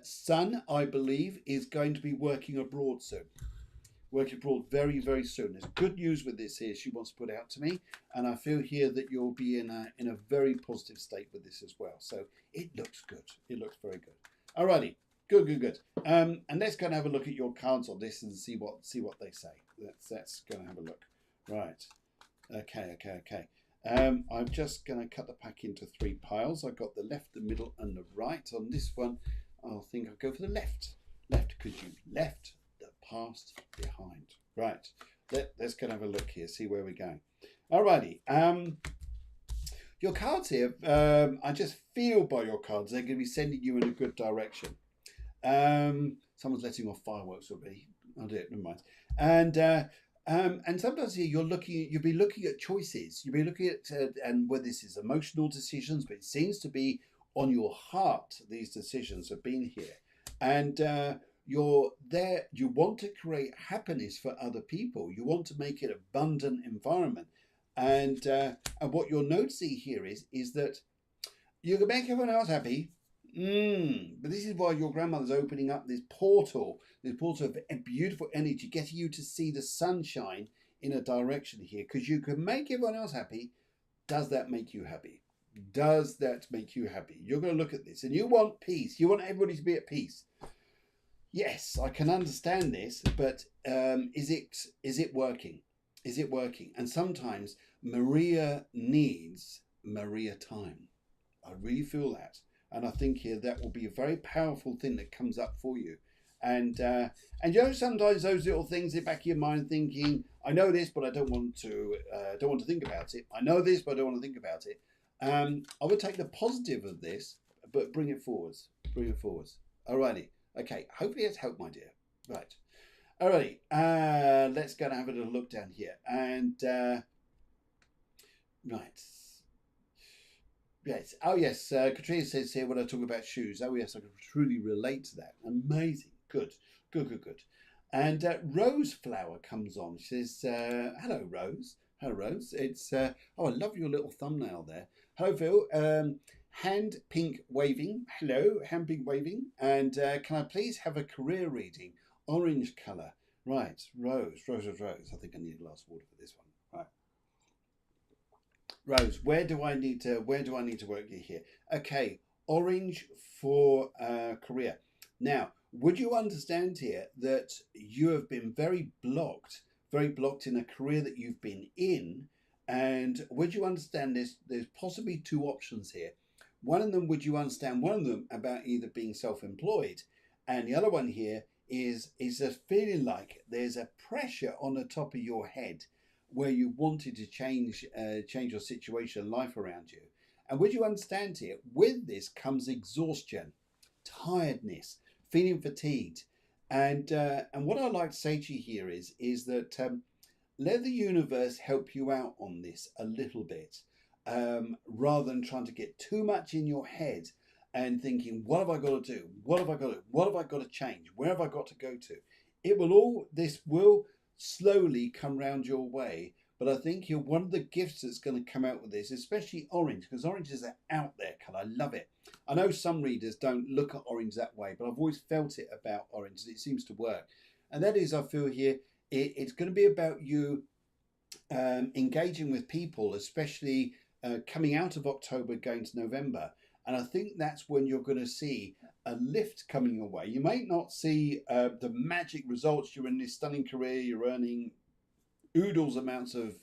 son, I believe, is going to be working abroad soon. Working abroad very, very soon. There's good news with this here she wants to put out to me, and I feel here that you'll be in a very positive state with this as well. So it looks good. It looks very good. Alrighty, good. And let's go and have a look at your cards on this and see what they say. Let's go and have a look. Right. Okay. I'm just going to cut the pack into 3 piles. I've got the left, the middle, and the right. On this one, I think I'll go for the left. Left, because you left the past behind. Right. Let's go and have a look here, see where we're going. Alrighty. Your cards here, I just feel by your cards, they're going to be sending you in a good direction. Someone's letting off fireworks already. I'll do it, never mind. And And sometimes here you'll be looking at choices. You'll be looking at, and whether this is emotional decisions, but it seems to be on your heart. These decisions have been here, and you're there. You want to create happiness for other people. You want to make it an abundant environment, and what you're noticing here is that you can make everyone else happy. But this is why your grandmother's opening up this portal of beautiful energy, getting you to see the sunshine in a direction here, because you can make everyone else happy. Does that make you happy? Does that make you happy? You're going to look at this and you want peace. You want everybody to be at peace. Yes, I can understand this, but is it working? Is it working? And sometimes Maria needs Maria time. I really feel that, and I think here that will be a very powerful thing that comes up for you. And you know, sometimes those little things in the back of your mind, thinking, I know this, but I don't want to think about it. I know this, but I don't want to think about it. I would take the positive of this, but bring it forwards. Bring it forwards. Alrighty. Okay. Hopefully it's helped, my dear. Right. Alrighty. Let's go and have a little look down here. And right. Yes. Oh, yes. Katrina says here when I talk about shoes. Oh, yes. I can truly relate to that. Amazing. Good. Good, good, good. And Rose Flower comes on. She says, hello, Rose. Hello, Rose. It's, oh, I love your little thumbnail there. Hello, Phil. Hand pink waving. Hello, hand pink waving. And can I please have a career reading? Orange colour. Right. Rose. Rose, Rose, Rose. I think I need a glass of water for this one. Right. Rose, where do I need to work you here? Okay, orange for career. Now, would you understand here that you have been very blocked in a career that you've been in? And would you understand this? There's possibly two options here. One of them, would you understand one of them about either being self-employed, and the other one here is a feeling like there's a pressure on the top of your head where you wanted to change your situation, life around you. And would you understand here, with this comes exhaustion, tiredness, feeling fatigued. And what I'd like to say to you here is that let the universe help you out on this a little bit, rather than trying to get too much in your head and thinking, what have I got to do? What have I got to do? What have I got to change? Where have I got to go to? This will slowly come round your way. But I think one of the gifts that's going to come out with this, especially orange, because orange is an out there colour. I love it. I know some readers don't look at orange that way, but I've always felt it about orange. It seems to work. And that is, I feel here, it's going to be about you engaging with people, especially coming out of October, going to November. And I think that's when you're going to see a lift coming your way. You may not see the magic results. You're in this stunning career. You're earning oodles amounts of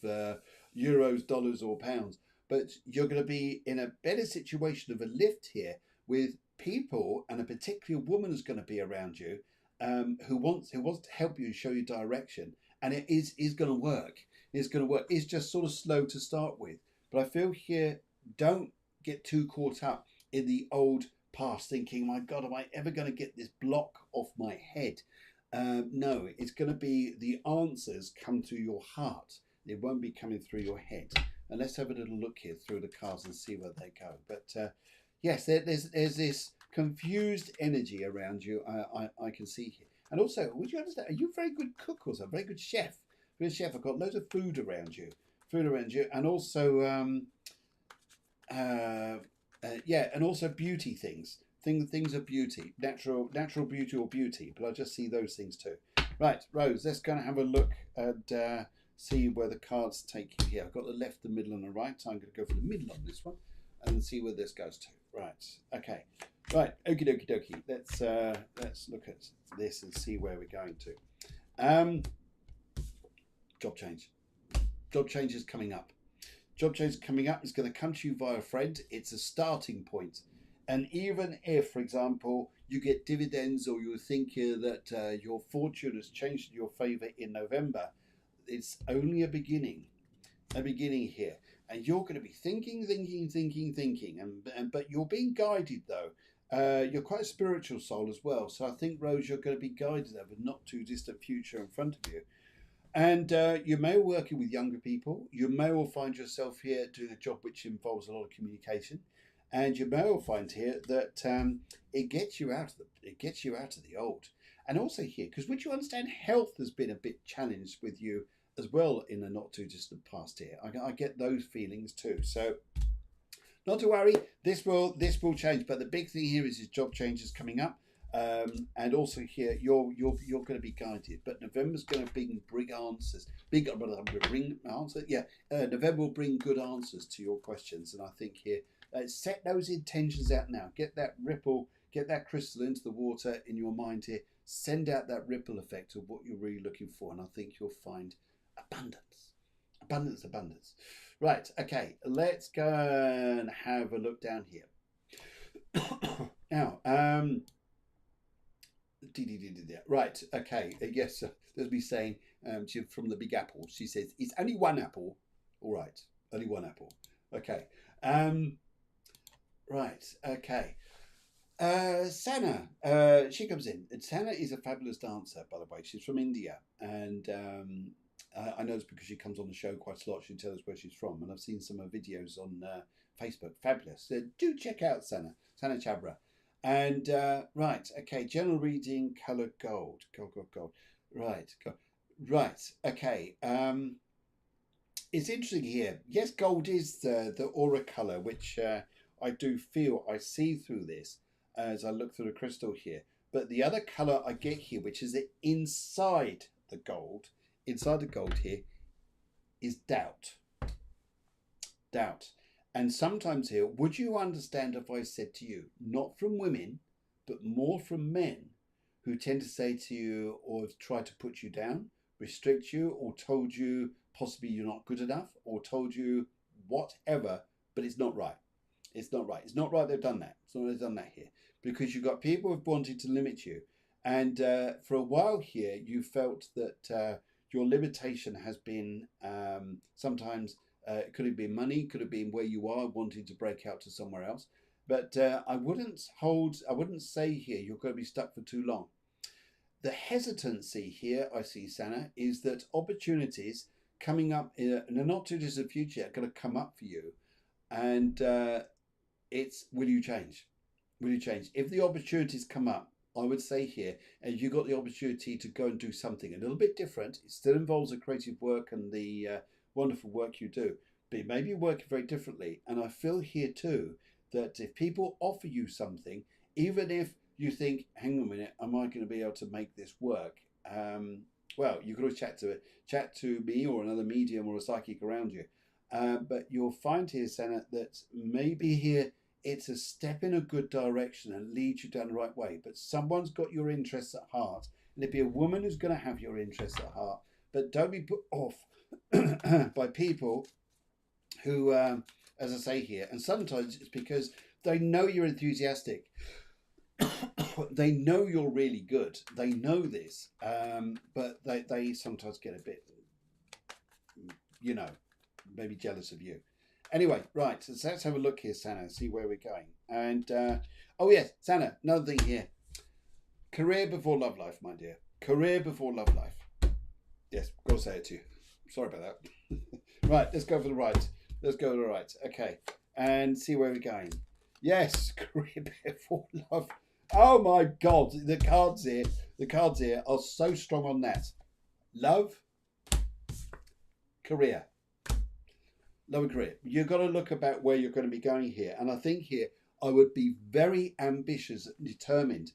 euros, dollars, or pounds, but you're going to be in a better situation of a lift here with people, and a particular woman is going to be around you who wants to help you, show you direction, and it is going to work. It's going to work. It's just sort of slow to start with, but I feel here, don't get too caught up in the old past, thinking, my God, am I ever going to get this block off my head? No, it's going to be the answers come to your heart. It won't be coming through your head. And let's have a little look here through the cards and see where they go. But yes, there's this confused energy around you. I can see here. And also, would you understand? Are you a very good cook or something? Very good chef? Good chef. I've got loads of food around you. And also and also beauty things. Things of beauty, natural beauty or beauty, but I just see those things too. Right, Rose, let's go and have a look and see where the cards take you here. I've got the left, the middle, and the right. I'm going to go for the middle on this one and see where this goes to. Right, okay. Right, okie dokie dokie. Let's look at this and see where we're going to. Job change. Job change is coming up. Job change is coming up. It's going to come to you via a friend. It's a starting point. And even if, for example, you get dividends, or you think that your fortune has changed in your favour in November, it's only a beginning here. And you're going to be thinking. But you're being guided, though. You're quite a spiritual soul as well. So I think, Rose, you're going to be guided over not too distant future in front of you. And you may be working with younger people. You may well find yourself here doing a job which involves a lot of communication, and you may well find here that it gets you out of the old. And also here, because would you understand, health has been a bit challenged with you as well in the not too distant past here. I get those feelings too. So not to worry, this will change. But the big thing here is job changes coming up. And also here, you're going to be guided. But November's going to bring answers. November will bring good answers to your questions. And I think here, set those intentions out now. Get that ripple, get that crystal into the water in your mind here. Send out that ripple effect of what you're really looking for, and I think you'll find abundance. Right. Okay. Let's go and have a look down here. Now, right, okay, yes, there's me saying from the Big Apple. She says it's only one apple. All right, only one apple. Okay, right, okay. Sana, she comes in. And Sana is a fabulous dancer, by the way. She's from India, and I know it's because she comes on the show quite a lot. She tells us where she's from, and I've seen some of her videos on Facebook. Fabulous. So do check out Sana Chabra. And right, okay, general reading, colour gold. Right, okay. It's interesting here. Yes, gold is the aura colour, which I do feel I see through this as I look through the crystal here. But the other colour I get here, which is inside the gold here, is doubt. And sometimes here, would you understand if I said to you, not from women, but more from men who tend to say to you or have tried to put you down, restrict you, or told you possibly you're not good enough, or told you whatever, but it's not right. It's not right. It's not right they've done that. It's not right they've done that here. Because you've got people who've wanted to limit you. And for a while here, you felt that your limitation has been sometimes... could have been money, could have been where you are, wanting to break out to somewhere else. But I wouldn't say here you're going to be stuck for too long. The hesitancy here, I see, Sana, is that opportunities coming up in a not too distant future are going to come up for you. And it's, will you change? Will you change? If the opportunities come up, I would say here, and you got the opportunity to go and do something a little bit different, it still involves the creative work and the wonderful work you do, but maybe you work very differently. And I feel here too that if people offer you something, even if you think, hang on a minute, am I going to be able to make this work? Well, you could always chat to me or another medium or a psychic around you. But you'll find here, Sana, that maybe here it's a step in a good direction and leads you down the right way. But someone's got your interests at heart. And it'd be a woman who's going to have your interests at heart. But don't be put off by people who, as I say here, and sometimes it's because they know you're enthusiastic. They know you're really good. They know this, but they sometimes get a bit, maybe jealous of you. Anyway, right, so let's have a look here, Sana, and see where we're going. And, oh yes, Sana, another thing here. Career before love life, my dear. Career before love life. Yes, got to say it to you. Sorry about that. Right, let's go for the right. Okay, and see where we're going. Yes, career before love. Oh my God, the cards here are so strong on that. Love, career. Love and career. You've got to look about where you're going to be going here. And I think here, I would be very ambitious and determined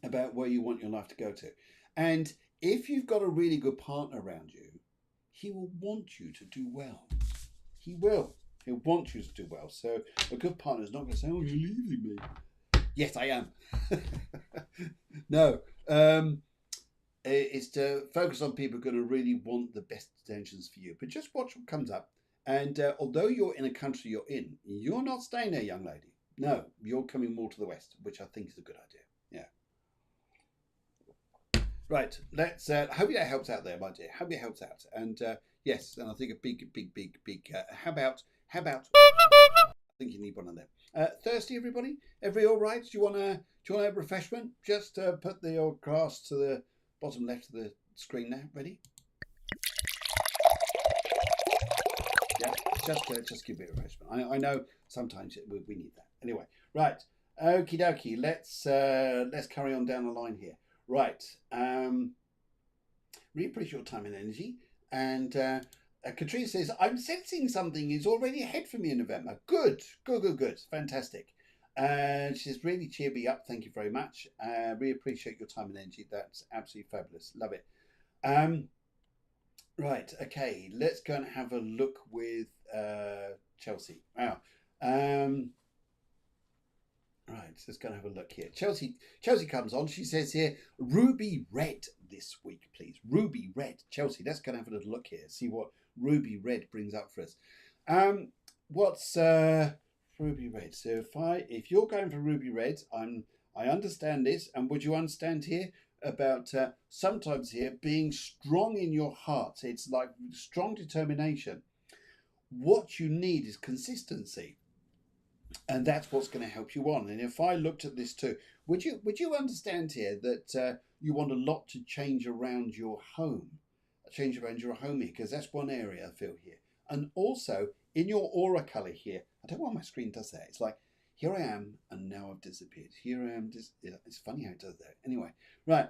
about where you want your life to go to. And if you've got a really good partner around you, he will want you to do well. He will. He'll want you to do well. So a good partner is not going to say, oh, you're leaving me. Yes, I am. No. It's to focus on people who are going to really want the best intentions for you. But just watch what comes up. And although you're in a country you're not staying there, young lady. No, you're coming more to the west, which I think is a good idea. Yeah. Right. Let's hope that helps out there, my dear. Hope it helps out. And yes, and I think a big. How about? I think you need one of them. Thirsty, everybody? Everybody all right? Do you want a refreshment? Just put the old glass to the bottom left of the screen there. Ready? just give it a refreshment. I know sometimes we need that. Anyway, right. Okie dokie. Let's carry on down the line here. Right. Really appreciate your time and energy. And Katrina says, I'm sensing something is already ahead for me in November. Good. Fantastic. And she says, really cheer me up. Thank you very much. Really appreciate your time and energy. That's absolutely fabulous. Love it. Right. Okay. Let's go and have a look with Chelsea. Wow. Right, so let's go and have a look here. Chelsea comes on. She says here, ruby red this week, please. Ruby red. Chelsea, let's go and have a little look here. See what ruby red brings up for us. What's ruby red? So if you're going for ruby red, I understand this. And would you understand here about sometimes here being strong in your heart? It's like strong determination. What you need is consistency. And that's what's going to help you on. And if I looked at this too, would you understand here that you want a lot to change around your home? Change around your home here, because that's one area I feel here. And also in your aura color here, I don't know why my screen does that. It's like, here I am, and now I've disappeared. Here I am. It's funny how it does that. Anyway, right.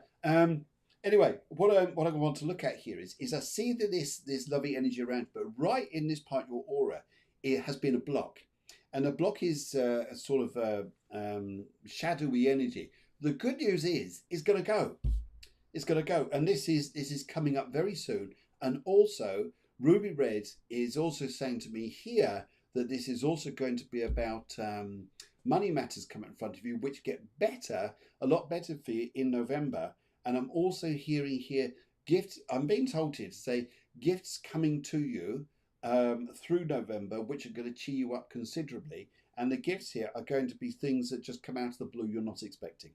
Anyway, what I want to look at here is I see that this lovely energy around, but right in this part of your aura, it has been a block. And the block is a sort of shadowy energy. The good news is it's going to go. It's going to go. And this is coming up very soon. And also, Ruby Red is also saying to me here that this is also going to be about money matters coming in front of you, which get better, a lot better for you in November. And I'm also hearing here gifts. I'm being told here to say gifts coming to you through November, which are going to cheer you up considerably. And the gifts here are going to be things that just come out of the blue you're not expecting.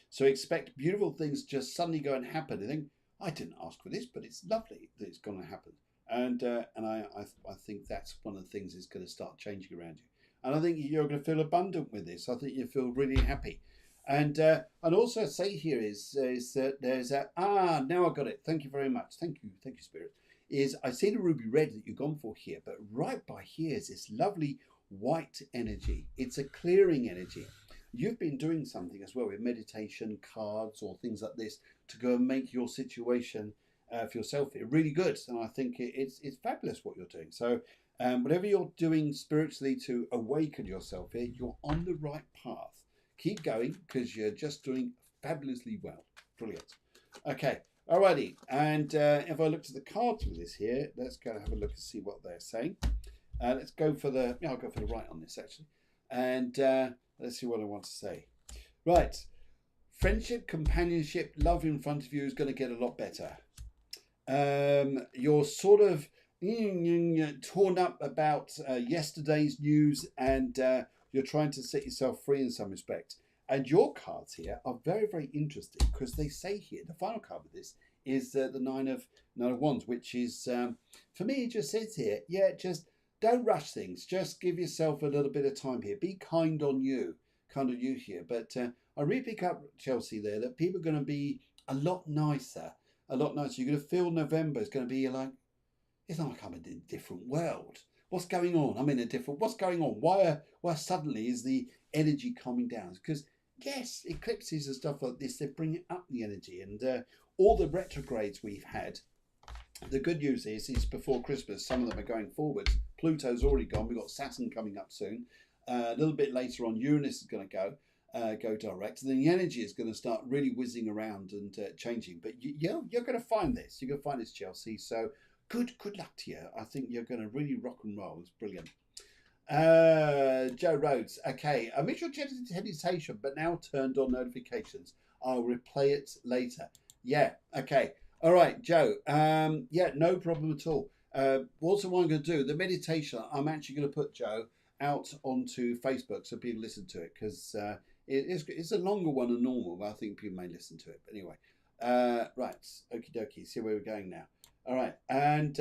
So expect beautiful things just suddenly go and happen. And think, I didn't ask for this, but it's lovely that it's going to happen. And I think that's one of the things that's going to start changing around you. And I think you're going to feel abundant with this. I think you feel really happy. And also say here is that there's now I got it. Thank you very much. Thank you, Spirit. Is I see the ruby red that you've gone for here, but right by here is this lovely white energy. It's a clearing energy. You've been doing something as well with meditation, cards, or things like this to go and make your situation for yourself here really good. And I think it's fabulous what you're doing. So whatever you're doing spiritually to awaken yourself here, you're on the right path. Keep going, because you're just doing fabulously well. Brilliant. Okay. Alrighty, and if I look to the cards with this here, let's go and have a look and see what they're saying. Let's go for the, I'll go for the right on this actually. And let's see what I want to say. Right, friendship, companionship, love in front of you is going to get a lot better. You're sort of torn up about yesterday's news, and you're trying to set yourself free in some respect. And your cards here are very, very interesting, because they say here, the final card of this is the Nine of Wands, which is, for me, it just says here, just don't rush things. Just give yourself a little bit of time here. Be kind on you here. But I really pick up, Chelsea, there, that people are going to be a lot nicer. You're going to feel November is going to be like, it's not like I'm in a different world. What's going on? What's going on? Why suddenly is the energy calming down? Because yes, eclipses and stuff like this, they bring up the energy. And all the retrogrades we've had, the good news is before Christmas, some of them are going forward. Pluto's already gone. We've got Saturn coming up soon. A little bit later on, Uranus is going to go direct. And then the energy is going to start really whizzing around and changing. But you're going to find this. You're going to find this, Chelsea. So good luck to you. I think you're going to really rock and roll. It's brilliant. Joe Rhodes. Okay, I missed your meditation, but now turned on notifications. I'll replay it later. Yeah, okay. All right, Joe. Yeah, no problem at all. Also, what I'm going to do, the meditation, I'm actually going to put, Joe, out onto Facebook so people listen to it, because it's a longer one than normal, but I think people may listen to it. But anyway, right, okie dokie, see where we're going now. All right, and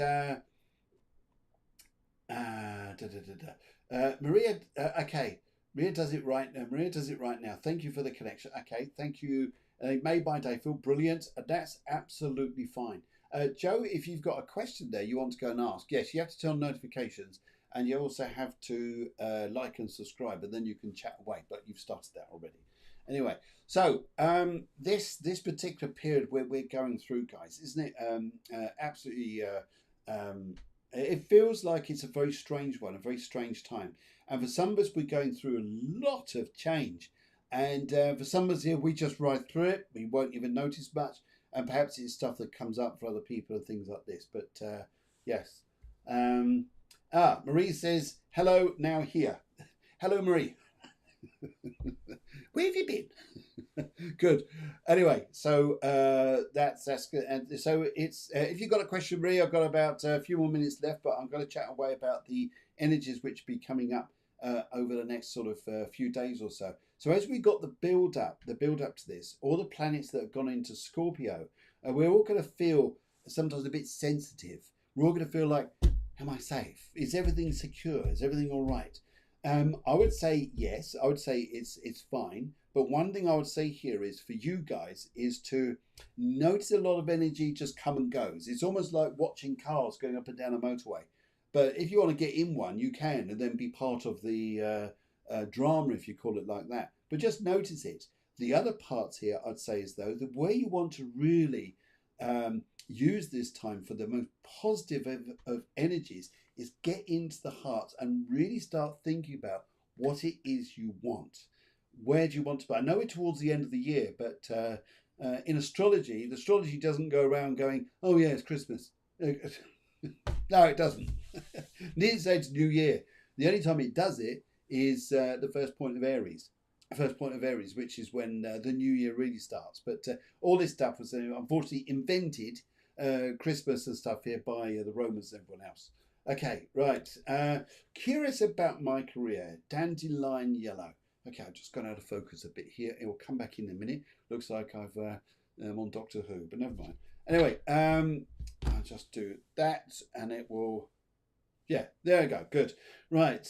Maria, okay, Maria does it right now. Thank you for the connection. Okay, thank you. Made by day, Phil, brilliant. That's absolutely fine. Joe, if you've got a question there you want to go and ask, yes, you have to turn on notifications, and you also have to like and subscribe, and then you can chat away. But you've started that already. Anyway, so this particular period where we're going through, guys, isn't it absolutely? It feels like it's a very strange one, a very strange time, and for some of us, we're going through a lot of change, and for some of us here, we just ride through it. We won't even notice much, and perhaps it's stuff that comes up for other people and things like this. But yes, Marie says hello now here. Hello, Marie. Where have you been? Good. Anyway, so that's good. And so it's if you've got a question, Marie, I've got about a few more minutes left, but I'm going to chat away about the energies which be coming up over the next sort of few days or so. So as we got the build up to this, all the planets that have gone into Scorpio, we're all going to feel sometimes a bit sensitive. We're all going to feel like, am I safe? Is everything secure? Is everything all right? I would say yes. I would say it's fine. But one thing I would say here is for you guys is to notice a lot of energy just come and goes. It's almost like watching cars going up and down a motorway. But if you want to get in one, you can, and then be part of the drama, if you call it like that. But just notice it. The other parts here, I'd say, is though the way you want to really use this time for the most positive of energies is get into the heart and really start thinking about what it is you want. Where do you want to be? I know it's towards the end of the year, but in astrology, the astrology doesn't go around going, oh yeah, it's Christmas. No, it doesn't. Neither say it's New Year. The only time it does it is the first point of Aries. Which is when the new year really starts. But all this stuff was unfortunately invented, Christmas and stuff here, by the Romans and everyone else. Okay, right. Curious about my career. Dandelion yellow. Okay, I've just gone out of focus a bit here. It will come back in a minute. Looks like I'm on Doctor Who, but never mind. Anyway, I'll just do that and it will... Yeah, there we go. Good. Right.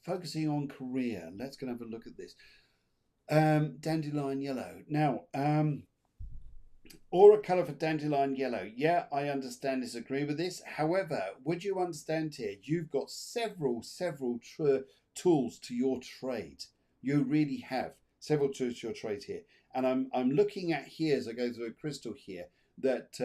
Focusing on career. Let's go and have a look at this. Dandelion yellow. Now, aura colour for dandelion yellow. Yeah, I understand, disagree with this. However, would you understand here, you've got several tools to your trade. You really have several tools to your trade here. And I'm looking at here, as I go through a crystal here, that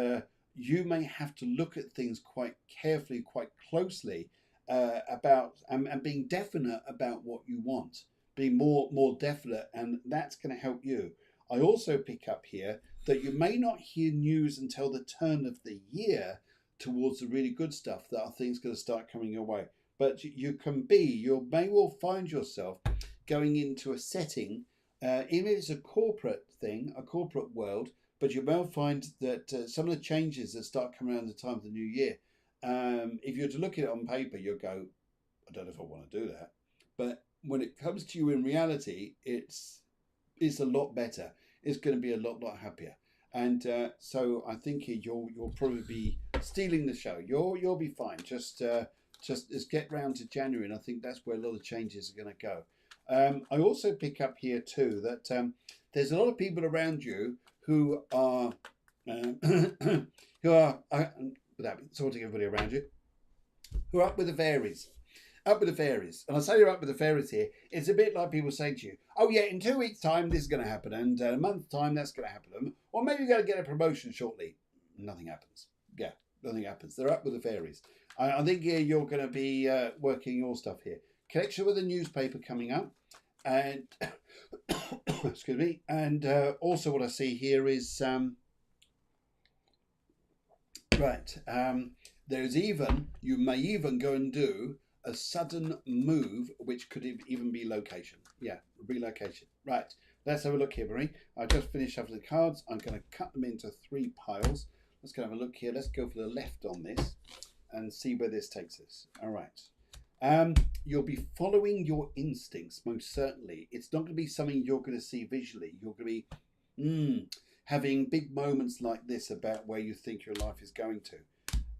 you may have to look at things quite carefully, quite closely about and being definite about what you want, being more definite, and that's going to help you. I also pick up here that you may not hear news until the turn of the year towards the really good stuff that are things going to start coming your way. But you may well find yourself going into a setting, even if it's a corporate thing, a corporate world, but you will find that some of the changes that start coming around the time of the new year, if you were to look at it on paper, you'll go, I don't know if I want to do that. But when it comes to you in reality, it's a lot better. It's going to be a lot happier. And so I think you'll probably be stealing the show. You'll be fine. Just get round to January, and I think that's where a lot of changes are going to go. I also pick up here too that there's a lot of people around you who are without sorting everybody around you, who are up with the fairies. Up with the fairies. And I say you're up with the fairies here, it's a bit like people say to you, oh yeah, in 2 weeks' time this is going to happen, and a month's time that's going to happen, or maybe you're going to get a promotion shortly. Nothing happens. Yeah, nothing happens. They're up with the fairies. I think you're going to be working your stuff here. Connection with a newspaper coming up, and excuse me, and also what I see here is there's you may even go and do a sudden move, which could even be location. Yeah, relocation. Right, let's have a look here, Marie. I just finished shuffling the cards. I'm going to cut them into 3 piles. Let's go have a look here. Let's go for the left on this and see where this takes us. All right. You'll be following your instincts, most certainly. It's not going to be something you're going to see visually. You're going to be having big moments like this about where you think your life is going to.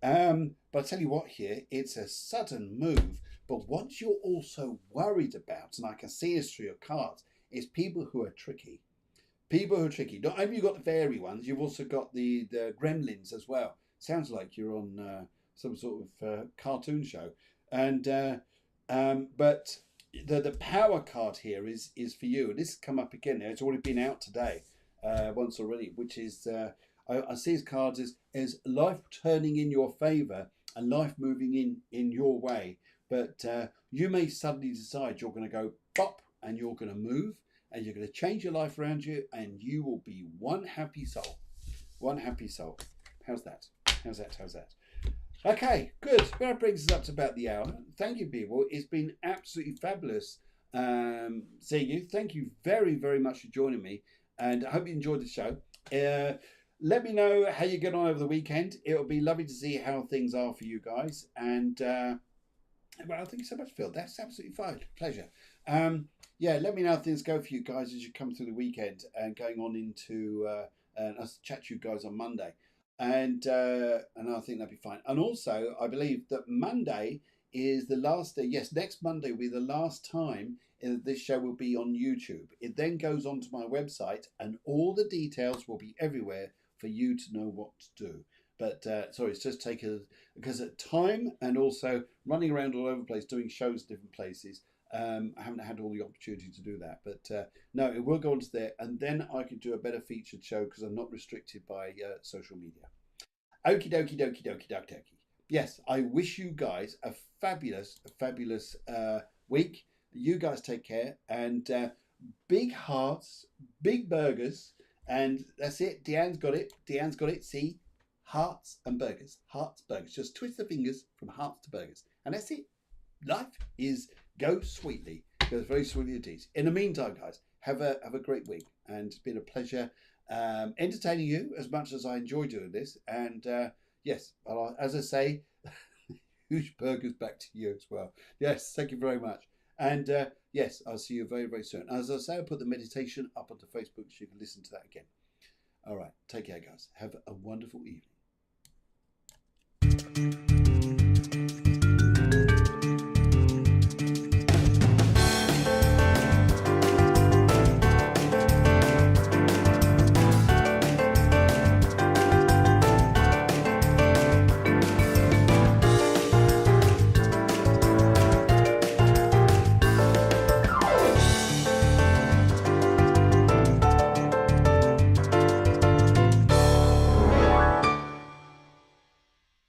But I tell you what here, it's a sudden move, but what you're also worried about, and I can see this through your cards, is people who are tricky. People who are tricky. Not only have you got the fairy ones, you've also got the gremlins as well. Sounds like you're on some sort of cartoon show. And but the power card here is for you. And this has come up again. It's already been out today once already, which is I see his cards as life turning in your favor and life moving in your way. But you may suddenly decide you're going to go pop and you're going to move and you're going to change your life around you and you will be one happy soul. One happy soul. How's that? How's that? How's that? Okay, good. Well, that brings us up to about the hour. Thank you, people. It's been absolutely fabulous seeing you. Thank you very, very much for joining me. And I hope you enjoyed the show. Let me know how you get on over the weekend. It'll be lovely to see how things are for you guys. And well, thank you so much, Phil. That's absolutely fine. Pleasure. Yeah, let me know how things go for you guys as you come through the weekend and going on into and I'll chat to you guys on Monday. And I think that'd be fine. And also, I believe that Monday is the last day. Yes, next Monday will be the last time this show will be on YouTube. It then goes onto my website, and all the details will be everywhere for you to know what to do. But sorry, it's just taken because at time and also running around all over the place doing shows in different places. I haven't had all the opportunity to do that, but no, it will go onto there, and then I could do a better featured show because I'm not restricted by social media. Okie dokie dokie dokie dokie dokie. Yes, I wish you guys a fabulous week. You guys take care, and big hearts, big burgers, and that's it. Deanne's got it. Deanne's got it. See, hearts and burgers, hearts, burgers. Just twist the fingers from hearts to burgers, and that's it. Life is go sweetly. Goes very sweetly indeed. In the meantime, guys, have a great week, and it's been a pleasure entertaining you as much as I enjoy doing this. And yes, as I say, huge burgers back to you as well. Yes, thank you very much. And yes, I'll see you very, very soon. As I say, I'll put the meditation up onto Facebook so you can listen to that again. All right, take care, guys. Have a wonderful evening.